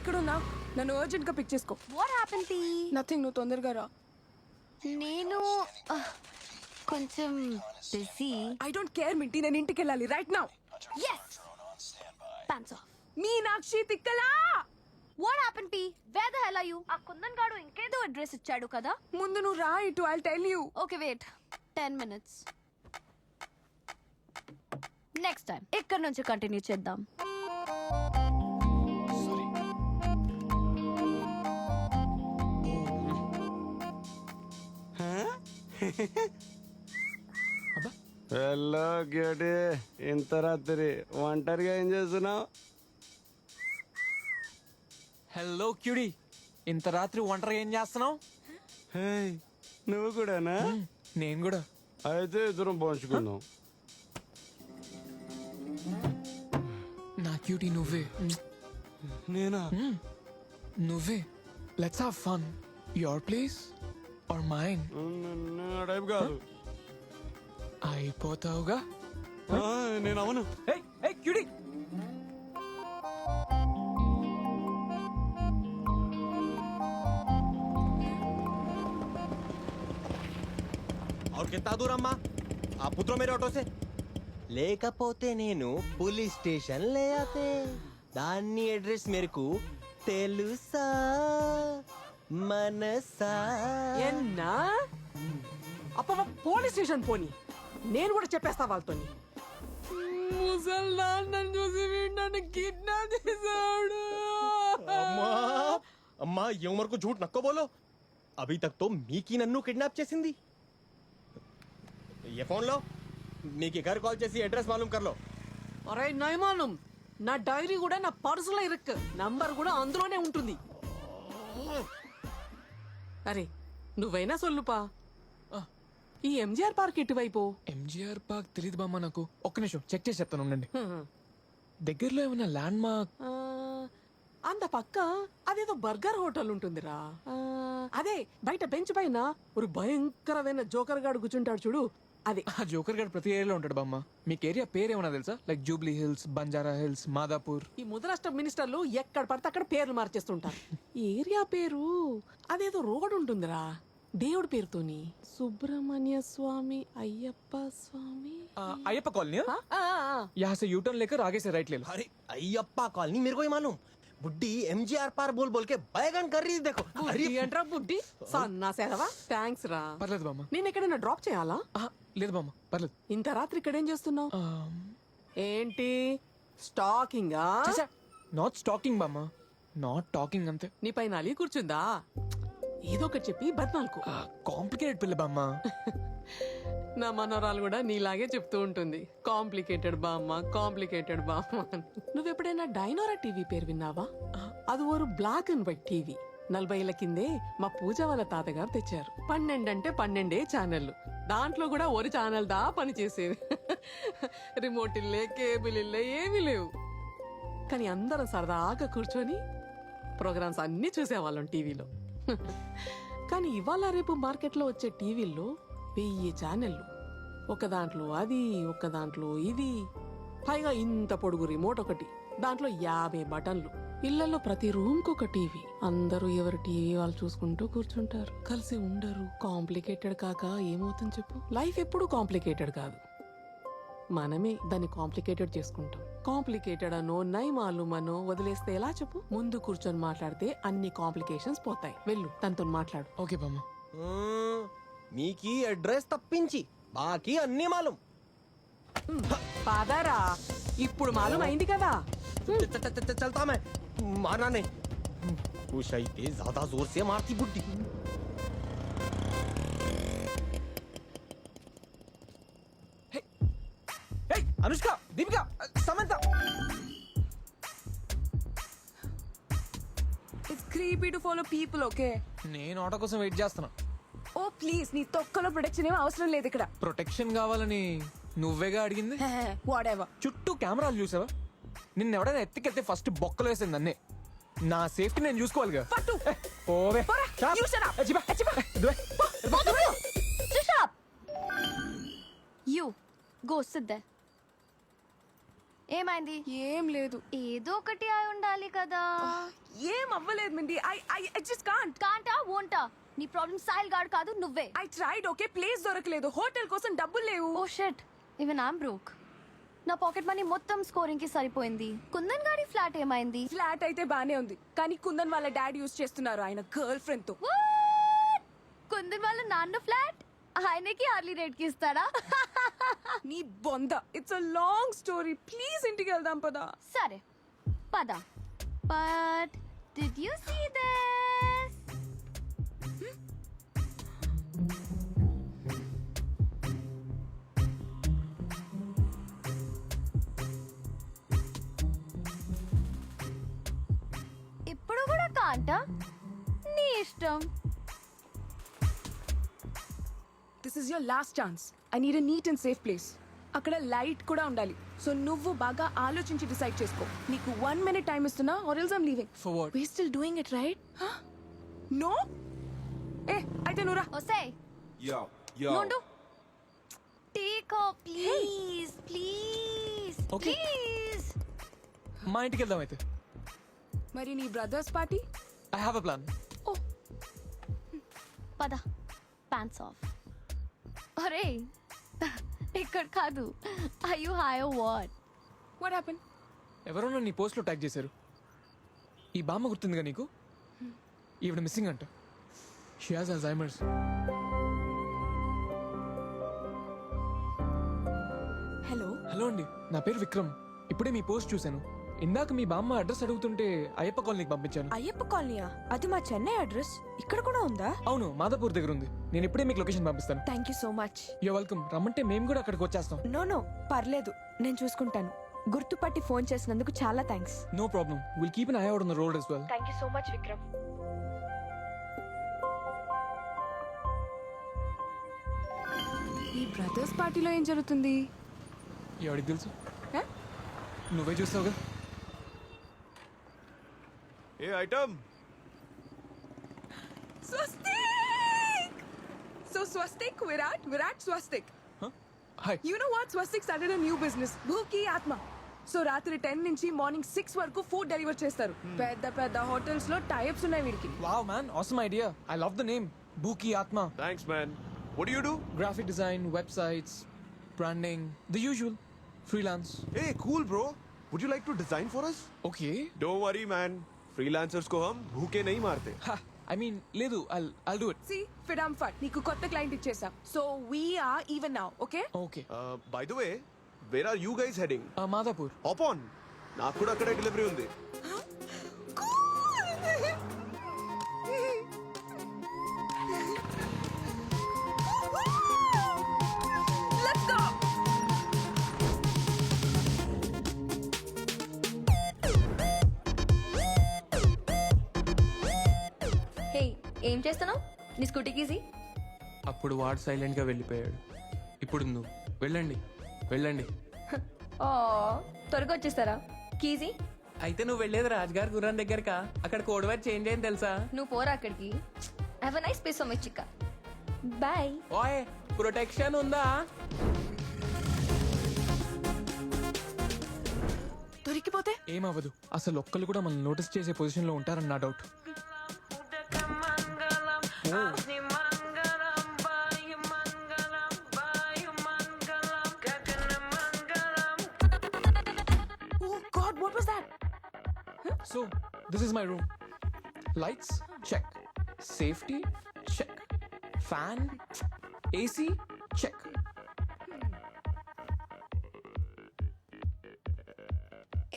ఎక్కడున్నా నన్ను అర్జెంట్ గా పిక్ చేసుకో. What happen tea? నథింగ్, నువ్వు తొందరగా రా. నేను కొంచెం బిజీ. ఐ డోంట్ కేర్ మింటి, నేను ఇంటికి వెళ్ళాలి right now. yes pants off. Meenakshi తిక్కలా, వాట్ హ్యాపెన్ టీ? Where the hell are you? ఆ కుందన్ గాడు ఇంకేదో అడ్రస్ ఇచ్చాడు కదా. ముందు నువ్వు రా ఇటు, I'll tell you. Okay wait 10 minutes. Next time ఇక్కడ నుంచి కంటిన్యూ చేద్దాం. హలో క్యూటీ, ఇంత రాత్రి ఒంటరిగా ఏం చేస్తున్నావు? హలో క్యూడీ, ఇంత రాత్రి ఒంటరిగా ఏం చేస్తున్నావు? హే, నువ్వు కూడానా? నేను కూడా. అయితే ఇద్దరం పంచుకుందాం. నా క్యూటీ నువ్వే. నేనా? నువ్వే. Let's have fun. Your place or mine? నా టైప్ కాదు. అయిపోతావుగా. నేను అవను. క్యూడీ, और कितना दूर अम्मा? आप उतरो मेरे ऑटो से. లేకపోతే నేను పోలీస్ స్టేషన్ లే ఆతే. దాన్ని అడ్రస్ మేరకు తెలుసా మనసా? ఎన్నా అప్ప పోలీస్ స్టేషన్ పోని, నేను కూడా చెప్పేస్తా వాళ్ళతోని. ముసల్దా నన్ను చూసి వీడు నన్ను కిడ్నాప్ చేశాడు. అమ్మా అమ్మా, ये उम्र को झूठ नको बोलो. अभी तक तो మీకి నన్ను కిడ్నాప్ చేసింది. ये फोन लो, మీకి घर कॉल చేసి అడ్రస్ मालूम कर लो. అరే నయమానం, నా డైరీ కూడా నా పర్సులో ఇరుక్కు, నంబర్ కూడా అందులోనే ఉంటుంది. అరే నువ్వైనా సొల్లుపా, ఈ ఎంజిఆర్ పార్క్ ఎటువైపు? ఎంజిఆర్ పార్క్ తెలీదు బామ్మ నాకు. ఒక్క నిమిషం చెక్ చేసి చెప్తాను ఉండండి. దగ్గరలో ఏమైనా ల్యాండ్ మార్క్? అంత పక్క అదేదో బర్గర్ హోటల్ ఉంటుందిరా. అదే బయట బెంచ్ పైన ఒక భయంకరమైన జోకర్ గాడు కూర్చుంటాడు చూడు, అదే. ఆ జోకర్ గారు ప్రతి ఏరియాలో ఉంటాడు బామ్మ. మీకు ఏరియా పేరు ఏమన్నా తెలుసా? Like Jubilee hills, Banjara hills, Madhapur. ఈ ముదరాష్ట్ర మినిస్టర్లు ఎక్కడ పడితే అక్కడ పేర్లు మార్చేస్తుంటారు. ఈ ఏరియా పేరు అదేదో రోడ్ ఉంటుందిరా దేవుడి పేరుతోని, సుబ్రహ్మణ్య స్వామి, అయ్యప్ప స్వామి, అయ్యప్ప కాలనీ. यहाँ से यूटर्न लेकर आगे से राइट ले लो. अरे अय्यप्पा कॉलोनी मेरे को ही मालूम. बुड्ढी एमजीआर पार बोल बोल के बैगन कर रही है, देखो. బుడ్డి ఏంట్రా బుడ్డి, సన్నా సేదవా. థ్యాంక్స్ రా. పర్లేదు బామ్మ. నేను ఎక్కడైనా డ్రాప్ చేయాలా? లేదు బామ్మ, పర్లేదు. ఇంత రాత్రి ఇక్కడేం చేస్తున్నావు? ఏంటి స్టాకింగా? నాట్ స్టాకింగ్ బామ్మ, నాట్ టాకింగ్ అంతే. నీ పైన అలీ కూర్చుందా? ఏదో ఒకటి చెప్పి బద్నాలకు. కాంప్లికేటెడ్ పిల్ల బామ్మ. నా మనోరాలు కూడా నీలాగే చెప్తూ ఉంటుంది, కాంప్లికేటెడ్ బామ్మ, కాంప్లికేటెడ్ బామ్మ. నువ్వెప్పుడైనా డైనోరా టీవీ పేరు విన్నావా? అది ఓరు బ్లాక్ అండ్ వైట్ టీవీ. 40 ఏళ్ల కిందే మా పూజ వాళ్ళ తాతగారు తెచ్చారు. 12 అంటే 12 ఛానళ్లు. దాంట్లో కూడా ఒక ఛానల్ దా పని చేసేది. రిమోట్ ఇల్లే, కేబుల్ ఇల్లే ఏమీ లేవు. కానీ అందరం సరదాగా కూర్చొని ప్రోగ్రామ్స్ అన్ని చూసేవాళ్ళం టీవీలో. కానీ ఇవాళ రేపు మార్కెట్లో వచ్చే టీవీల్లో 1000 ఛానళ్లు. ఒక దాంట్లో అది, ఒక దాంట్లో ఇది, పైగా ఇంత పొడుగు రిమోట్ ఒకటి, దాంట్లో 50 బటన్లు. ఇళ్లలో ప్రతి రూమ్ కు ఒక టీవీ. అందరూ ఎవరి టీవీ వాళ్ళు చూసుకుంటూ కూర్చుంటారు, కలిసి ఉండరు. కాంప్లికేటెడ్ కాక ఏమవుతుంది చెప్పు? లైఫ్ ఎప్పుడు కాంప్లికేటెడ్ కాదు, మనమే దాన్ని కాంప్లికేటెడ్ చేసుకుంటాం. కాంప్లికేటెడ్ అనో నైమాలుమనో వదిలేస్తే ఎలా చెప్పు? ముందు కూర్చొని మాట్లాడితే అన్ని కాంప్లికేషన్స్ పోతాయి. వెళ్ళు తనతో మాట్లాడు. ఓకే బామ్మ. మీకి అడ్రస్ తప్పించి బాకీ అన్ని మాలూం. పాదారా, ఇప్పుడు మాలూం అయింది కదా. चलता मैं, मारना नहीं. खुश आई के ज्यादा जोर से मारती बुड्ढी. Anushka, Deepika, Samantha. It's creepy to follow people. Okay, నేను ఆటో కోసం వెయిట్ చేస్తున్నా. ఓ ప్లీజ్, నీ తొక్కలో ప్రొటెక్షన్ ఏమీ అవసరం లేదు ఇక్కడ. ప్రొటెక్షన్ కావాలని నువ్వేగా అడిగింది. వాడేవా, చుట్టూ కెమెరాలు చూసావా? నిన్న ఎవడైనా ఎత్తికెళ్తే ఫస్ట్ బొక్కలు వేసింది అన్నే. నా సేఫ్టీ నేను చూసుకోవాలిగా. ఓవే. You go sit there. ఏమైంది? ఏం లేదు. ఏదో ఒకటి అయి ఉండాలి కదా. ఏం అవ్వలేదు మిండి. I just can't. కాంటా వోంటా నీ ప్రాబ్లం సాయిల్ గార్డ్ కాదు నువ్వే. I tried. ఓకే, ప్లేస్ దొరకలేదు. హోటల్ కోసం డబ్బులు లేవు. Oh shit, even I'm broke. నా పాకెట్ మనీ మొత్తం స్కోరింగ్ కి సరిపోయింది. కుందన్ గాడి ఫ్లాట్ ఏమైంది? ఫ్లాట్ అయితే బానే ఉంది, కానీ కుందన్ వాళ్ళ డాడీ యూస్ చేస్తున్నారు ఆయన గర్ల్ ఫ్రెండ్ తో. What? కుందన్ వాళ్ళ నాన్న ఫ్లాట్ ఆయనకి హార్లీ రేట్ కి ఇస్తాడా? నీ బొంద. It's a long story. Please ఇంటికి వెళ్దాం పదా. సరే పద. But did you see this? ఇప్పుడు కూడా కాంట, నీ ఇష్టం. This is your last chance. I need a neat and safe place. అక్కడ లైట్ కూడా ఉండాలి. సో నువ్వు బాగా ఆలోచించి డిసైడ్ చేసుకో. నీకు 1 minute టైం ఇస్తున్నా, or else I'm leaving. For what? We still doing it right? No. ఏ అయితే నువ్వురా. ఒసేయ్ Yo. నుండు. Take off please please Okay. Please. మా ఇంటికి వెళ్దాం అయితే. మరి నీ brothers party? I have a plan. పద. Pants off. అరే ఇక్కడ కాదు. I you hi what? What happen? ఎవరో నీ పోస్ట్ లో ట్యాగ్ చేశారు. ఈ బామ్మ గుర్తుందిగా నీకు? ఈవిడ మిస్సింగ్ అంట. She has Alzheimer's. Hello. Hello అండి, నా పేరు విక్రమ్. ఇప్పుడే మీ పోస్ట్ చూశాను. ఇందాక మీ బామ్మ అడ్రస్ అడుగుతుంటే అయ్యప్ప కాలనీకి పంపించాను. అయ్యప్ప కాలనీయా? అది మా చెన్నై అడ్రస్. ఇక్కడ కూడా ఉందా? అవును, మాదాపూర్ దగ్గర ఉంది. నేను ఇప్పుడే మీకు లొకేషన్ పంపిస్తాను. Thank you so much. You welcome. రమ్మంటే మేము కూడా అక్కడికి వచ్చేస్తాం. నో పర్లేదు, నేను చూసుకుంటాను. గుర్తుపట్టి ఫోన్ చేసినందుకు చాలా thanks. No problem. Will keep an eye out on the road as well. Thank you so much Vikram. ఈ బ్రదర్స్ పార్టీలో ఏం జరుగుతుంది? ఎవరికి తెలుసు? హ? నువ్వే చూస్తావుగా. ఏ item Swastik! So Swastik, Virat Swastik. Hi. You know what? Swastik started a new business. Bhuki Atma. So రాత్రి 10 నుంచి మార్నింగ్ 6 వరకు ఫుడ్ డెలివర్ చేస్తారు. పెద్ద పెద్ద హోటల్స్ లో టైప్స్ ఉన్నాయి వీరికి. Wow man, awesome idea. I love the name. బూకీ ఆత్మ. Thanks man. What do you do? Graphic design, websites, branding, the usual. Freelance. Hey, cool bro. Would you like to design for us? Okay. Don't worry man. Freelancers को हम भूखे नहीं मारते. Ha, I mean, లేదు. I'll do it. See, ఫిడామ్ ఫట్ నీకు కొత్త client ఇచ్చేసాం. So we are even now, okay? Okay. By the way, where are you guys heading? Madhapur. Hop on. నాకు కూడా అక్కడే డెలివరీ ఉంది. Let's go. హే ఏం చేస్తున్నావు? నీ స్కూటీకి ఈజీ. అప్పుడు వాడు సైలెంట్ గా వెళ్ళిపోయాడు. ఇప్పుడు నువ్వు వెళ్ళండి వెళ్ళండి. ఓ త్వరగా వచ్చేస్తారా? కీజీ. అయితే నువ్వు వెళ్ళేది రాజుగారి గుర్రం దగ్గరకా? అక్కడ కోడ్ వర్డ్ చేంజ్ అయింది తెలుసా? నువ్వు పోరా అక్కడికి. Have a nice place for my చిక్క. బాయ్. ఓయ్ ప్రొటెక్షన్ ఉందా? దొరికిపోతే ఏమవ్వదు. అసలు ఒక్కళ్ళు కూడా మనం నోటీస్ చేసే పొజిషన్ లో ఉంటారని నా doubt. oh god, what was that? So, this is my room. Lights, check. Safety, check. Fan, AC, check.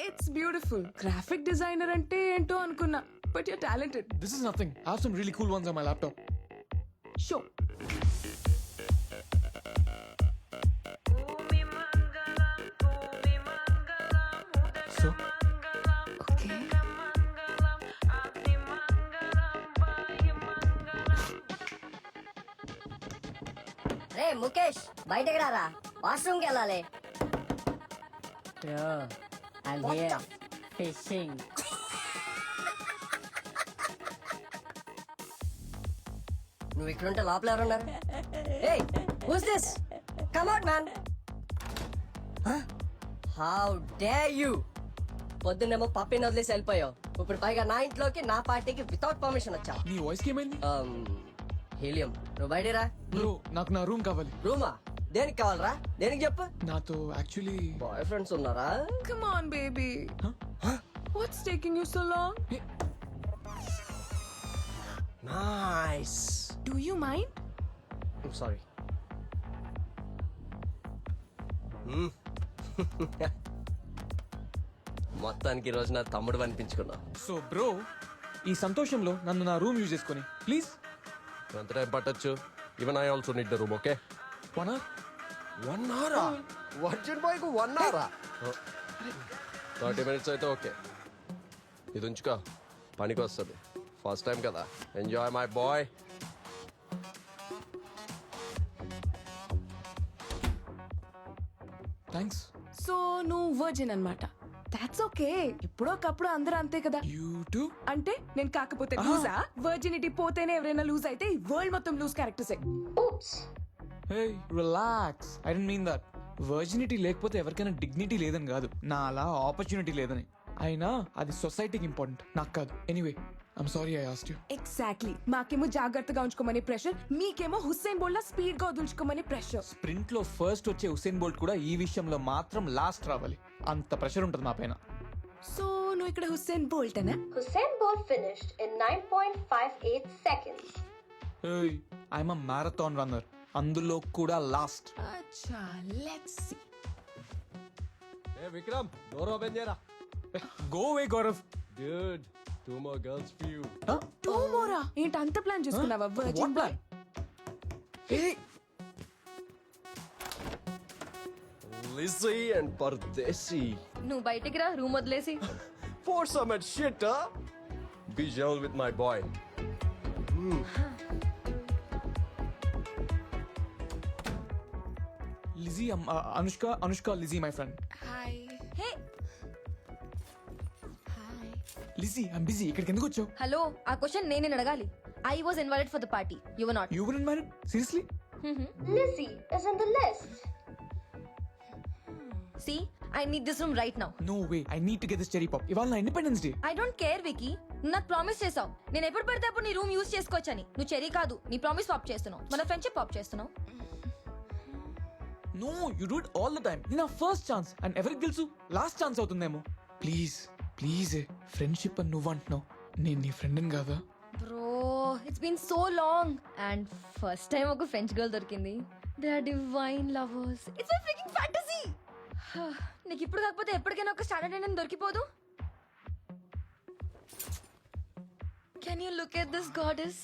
It's beautiful. Graphic designer అంటే ఏంటో అనుకున్నా, but you're talented. This is nothing. I have some really cool ones on my laptop. Show. So, Okay. రే ముఖేష్ బయటకు రారా, వాష్రూమ్కి వెళ్ళాలి. Fishing. నువ్వు ఇక్కడుంటే లోపల ఎవరున్నారు? ఏయ్ who's this? Come out man. How dare you పొద్దున్నేమో పప్పిని వదిలేసి వెళ్ళిపోయావు ఇప్పుడు పైగా నా ఇంట్లోకి నా పార్టీకి వితౌట్ పర్మిషన్ వచ్చావు నీ వాయిస్కి ఏమైంది? హీలియం నువ్వు బయటరా బ్రో నాకు నా రూమ్ కావాలి. రూమా దేనికి కావాలరా దేనికి చెప్పు నాతో యాక్చువల్లీ బాయ్ ఫ్రెండ్స్ ఉన్నారా Come on, baby. What's taking you so long? Nice Do you mind? Sorry మొత్తానికి ఈ రోజు నా తమ్ముడు అనిపించుకున్నా సో బ్రో ఈ సంతోషంలో నన్ను నా రూమ్ యూజ్ చేసుకొని ప్లీజ్ ఎంత టైం పట్టచ్చు even I also need the room okay 1 hour. 1 అవరా వర్జిన్ బాయ్ కు 1 అవరా 30 మినిట్స్ అయితే ఓకే ఇది ఉంచుకో పనికి వస్తుంది ఫస్ట్ టైం కదా enjoy my boy thanks. So, నువ్వు virgin అన్నమాట. That's okay. ఎప్పుడో ఒకప్పుడు అందరూ అంతే కదా. యూ టు అంటే నేను కాకపోతే లూజా వర్జినిటీ పోతేనే ఎవరైనా లూజ్ అయితే ఈ వరల్డ్ మొత్తం లూజ్ క్యారెక్టర్సే. Hey relax. I don't mean that. Virginity లేకపోతే ఎవరికైనా డిగ్నిటీ లేదని కాదు, నా అలా ఆపర్చునిటీ లేదని. అయినా అది సొసైటీకి ఇంపార్టెంట్, నాకు కాదు. Anyway I'm sorry I asked you. Exactly. మాకేమో జాగ్రత్తగా ఉంచుకోమని ప్రెషర్, మీకేమో హుస్సేన్ బోల్ట్ లా స్పీడ్ గా వదులుచుకోమని ప్రెషర్. స్ప్రింట్ లో ఫస్ట్ వచ్చే ఉసేన్ బోల్ట్ కూడా ఈ విషయంలో మాత్రం లాస్ట్ రావాలి, అంత ప్రెషర్ ఉంటుంది మా పైన. సో నువ్వు ఇక్కడ హుస్సేన్ బోల్ట్ అనా? Hussein Bolt finished in 9.58 seconds. ఏయ్ ఐఎమ్ అ మ్యారథాన్ రన్నర్, అందులో కూడా లాస్ట్. అచ్చా, లెట్స్ సీ. ఏ విక్రమ్ డోర్ ఓపెన్ చేయరా go way Gaurav. Dude 2 more girls for you two మోరా? ఏంటి అంత ప్లాన్ చేసుకున్నావా virgin boy? Lizzy and Pardesi నువ్వు బయటికి రా రూమ్ వదిలేసి. for some shit huh be gentle with my boy Lizzie Anushka Lizzie my friend. Hi. Hey Lizzie I'm busy, ఇక్కడికి ఎందుకు వచ్చావు? హలో, ఆ క్వశ్చన్ నేనే అడగాలి. I was invited for the party, you were not. You were invited? Seriously? Lizzie is in the list. See I need this room right now. No way, I need to get this cherry pop. ఇవాళ నా independence day. I don't care Vicky, నువ్వు నాకు promise చేసావు నేను ఎప్పుడు పడితే అప్పుడు నీ రూమ్ యూజ్ చేసుకోవచ్చని. నువ్వు చెరీ కాదు, నీ ప్రామిస్ పాప్ చేస్తున్నావు, మన ఫ్రెండ్షిప్ పాప్ చేస్తున్నావు. No you do it all the time. ఇది నా ఫస్ట్ ఛాన్స్ అండ్ ఎవరికి తెలుసు లాస్ట్ ఛాన్స్ అవుతుందేమో. ప్లీజ్ ప్లీజ్ ఫ్రెండ్షిప్ అని నువ్వు అంటున్నావు, నేను నీ ఫ్రెండ్ కాదా? Bro it's been so long and first time ఒక ఫ్రెంచ్ గర్ల్ దొరికింది. They are divine lovers. It's my freaking fantasy. నీకు ఇప్పుడు కాకపోతే ఎప్పటికైనా ఒక స్టాండర్డ్ అయిన దొరికిపోదు. Can you look at this goddess?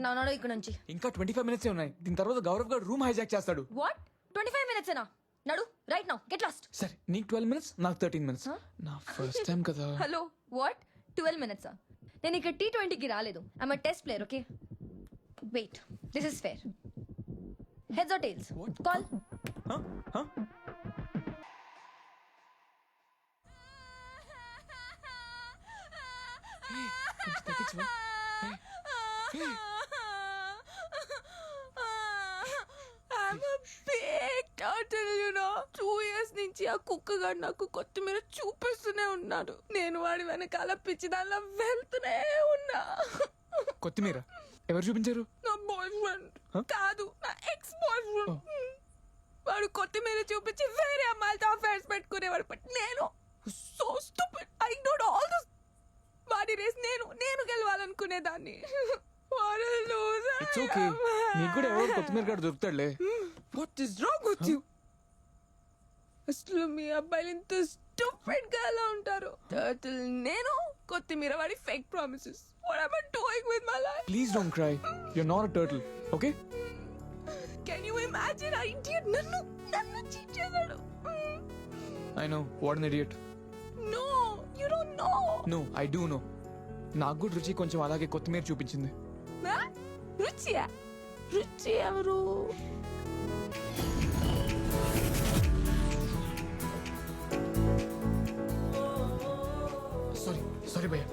నాడు ఇక్కడ నుంచి. ఇంకా 25 మినిట్స్ ఉన్నాయి, దీని తర్వాత గౌరవ్ గారు రూమ్ హైజాక్ చేస్తాడు. వాట్ 25 మినిట్స్ ఏనా? నడు రైట్ నౌ, గెట్ లాస్ట్. సరే నీకు 12 మినిట్స్, నాకు 13 మినిట్స్. నా ఫస్ట్ టైం కదా. Hello what 12 minutes? నేను ఇక్కడ T20కి రాలేదు. I'm a test player, okay? Wait, this is fair. Heads or tails? Call. I'm a big turtle, you know. 2 years నుంచి ఆ కుక్కగాడు నాకు కొత్తిమీర చూపిస్తూనే ఉన్నాడు. నేను వాడి వెనకాల పిచ్చిదానిలా వెళ్తూనే ఉన్నా. కొత్తిమీర ఎవరు చూపించారు? నా బాయ్ ఫ్రెండ్ కాదు, నా ఎక్స్ బాయ్ ఫ్రెండ్. వాడు కొత్తిమీర చూపించి వేరే అమ్మాయిలతో అఫైర్స్ పెట్టుకునేవాడు. బట్ నేను so stupid, I ignored all this. వాడి రేస్ నేను గెలవాలనుకునేదాన్ని. ఇట్స్ ఓకే, నీకు కూడా ఎవరు కొత్తిమీర గారు దొరుకుతాడులే. What is wrong with you? అసలు మీ అబ్బాయిలు ఇంత స్టూపిడ్ గా ఎలా ఉంటారు? టర్టిల్ నేను, కొత్తిమీర వాడి fake promises. What am I doing with my life? Please don't cry, you are not a turtle, okay? Can you imagine ఆ idiot నన్ను చీట్ చేశాడు? I know, what an idiot. No, you don't know. No I do know. నాకు కూడా రుచి కొంచెం అలాగే కొత్తిమీర చూపించింది. రుచి ఎవరు? సారీ భయ్యా.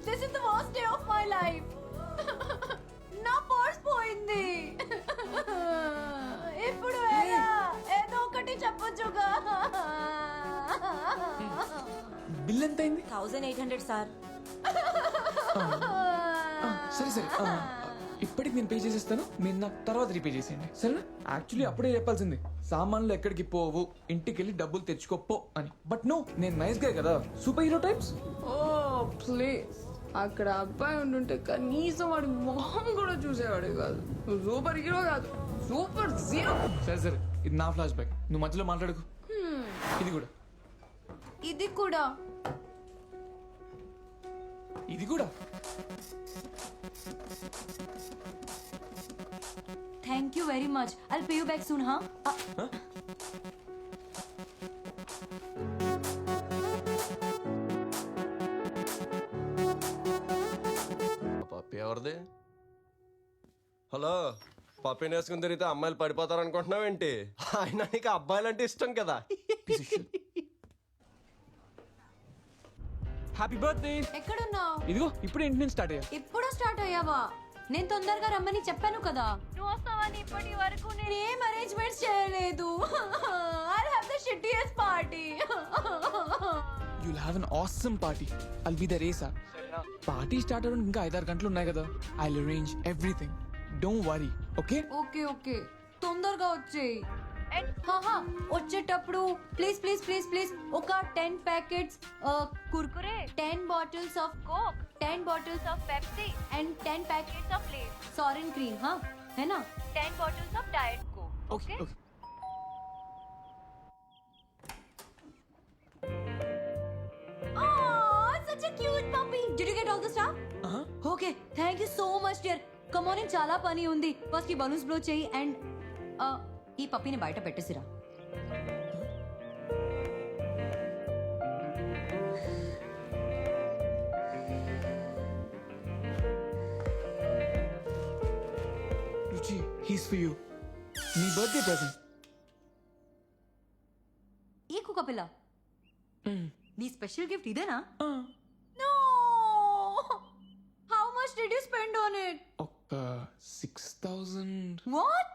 This is the worst day of my life. నా పర్స్ పోయింది. బిల్ ఎంత అయింది 1800 సార్. సరే సరే ఇప్పటికి నేను పే చేసేస్తాను, మీరు నాకు తర్వాత రీపే చేసేయండి సరేనా? యాక్చువల్లీ అప్పుడే చెప్పాల్సింది, సామాన్లు ఎక్కడికి పోవు, ఇంటికి వెళ్ళి డబ్బులు తెచ్చుకోపో అని. బట్ నో, నేను నైస్ గా కదా, superhero types. Oh please, అక్కడ అబ్బాయి ఉండుంటే కనీసం వాడి మొహం కూడా చూసేవాడు కాదు. నువ్వు సూపర్ హీరో కాదు, సూపర్ జీరో. సరే సరే, ఇది నా ఫ్లాష్ బ్యాక్, నువ్వు మధ్యలో మాట్లాడుకు. ఇది కూడా ఇది కూడా ఇది కూడా thank you very much. I'll pay you back soon. హా పప్పి ఎవరిది? హలో, పప్పిని వేసుకుని తిరిగితే అమ్మాయిలు పడిపోతారు అనుకుంటున్నావేంటి? ఆయన నీకు అబ్బాయిలు అంటే ఇష్టం కదా. Happy birthday. ఎక్కడున్నావు? ఇదిగో ఇప్పుడు ఇంటి నుంచి స్టార్ట్ అయ్యా. ఇప్పుడు స్టార్ట్ అయ్యావా? నేను తొందరగా రమ్మని చెప్పాను కదా. నువ్వు వస్తావని ఇప్పటి వరకు నేను ఏం అరేంజ్మెంట్స్ చేయలేదు. I'll have the shittiest party. You'll have an awesome party. I'll be there ASAP. Party start అవ్వడానికి ఇంకా 5-6 గంటలు ఉన్నాయి కదా. I'll arrange everything. Don't worry, okay? Okay okay, తొందరగా వచ్చేయి. వచ్చేటప్పుడు ప్లీజ్ ప్లీజ్ ప్లీజ్ ప్లీజ్ ఒక 10 packets Kurkure, 10 bottles of Coke, 10 bottles of Pepsi and 10 packets of Lay's sour and cream. हाँ है ना? 10 bottles of diet Coke. Okay. Such a cute puppy. Did you get all the stuff? Okay, thank you so much dear. Come on in, చాలా పని ఉంది. First ఈ balloons blow చేయి and ఈ పప్పీని బయట పెట్టేసిరా. Ruchi, he's for you. నీ బర్త్డే ప్రెజెంట్. ఈ కుక్క పిల్ల నీ స్పెషల్ గిఫ్ట్ ఇదేనా? No, how much did you spend on it? ఒక 6000. What?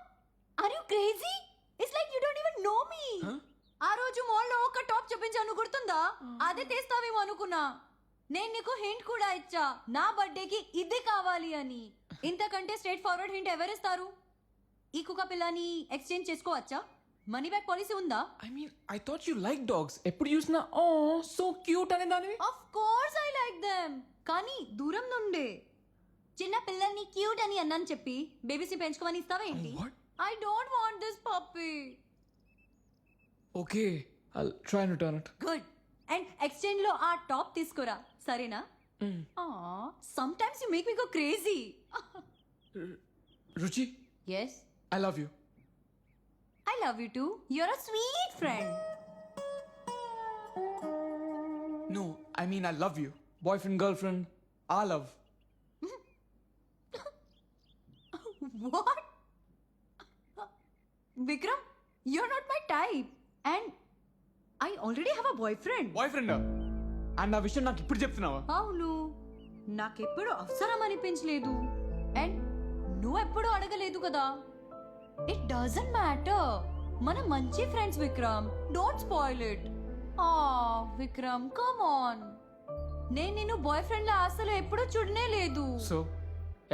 Are you crazy? It's like you don't even know me. ఆ రోజు మాల్ లో ఒక టాప్ చూపించాను, గుర్తుందా? అదే తెస్తావేమో అనుకున్నా. నేను నీకు హింట్ కూడా ఇచ్చా, నా బర్త్డేకి ఇది కావాలి అని. ఇంతకంటే స్ట్రైట్ ఫార్వర్డ్ హింట్ ఎవరిస్తారు? ఈ కుక్క పిల్లని ఎక్స్చేంజ్ చేసుకోవచ్చా? మనీ బ్యాక్ పాలసీ ఉందా? I mean, I thought you like dogs. ఎప్పుడు చూసినా ఓ సో క్యూట్ అనే దానివి. Of course I like them, కానీ దూరం నుండే. చిన్న పిల్లల్ని క్యూట్ అని అన్నాను చెప్పి బేబీస్ ని పెంచుకోమని ఇస్తావా ఏంటి? I don't want this puppy. Okay, I'll try and return it. Good. And exchange లో ఆ టాప్ తీసుకురా, సరేనా? Some times you make me go crazy. Ruchi, yes, I love you. I love you too. You're a sweet friend. No, I mean I love you. Boyfriend, girlfriend, I love. What? Vikram, you're not my type. And I already have a boyfriend. Boyfriend? And ఆ విషయం నాకు ఇప్పుడు చెప్తున్నావా? అవును, నాకెప్పుడు అవసరం అనిపించలేదు and నువ్వెప్పుడు అడగలేదు కదా. ఇట్ డజంట్ మ్యాటర్, మనం మంచి friends Vikram. Don't spoil it. Vikram come on. నేను నిన్ను బాయ్ ఫ్రెండ్ లా అసలు ఎప్పుడూ చూడనే లేదు. సో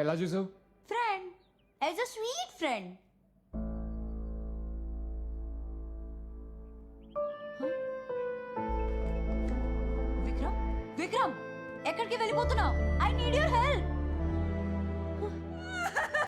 ఎలా చూసావు? Friend, as a sweet friend. Vikram, Vikram ఎక్కడికి వెళ్ళిపోతున్నావు? I need your help.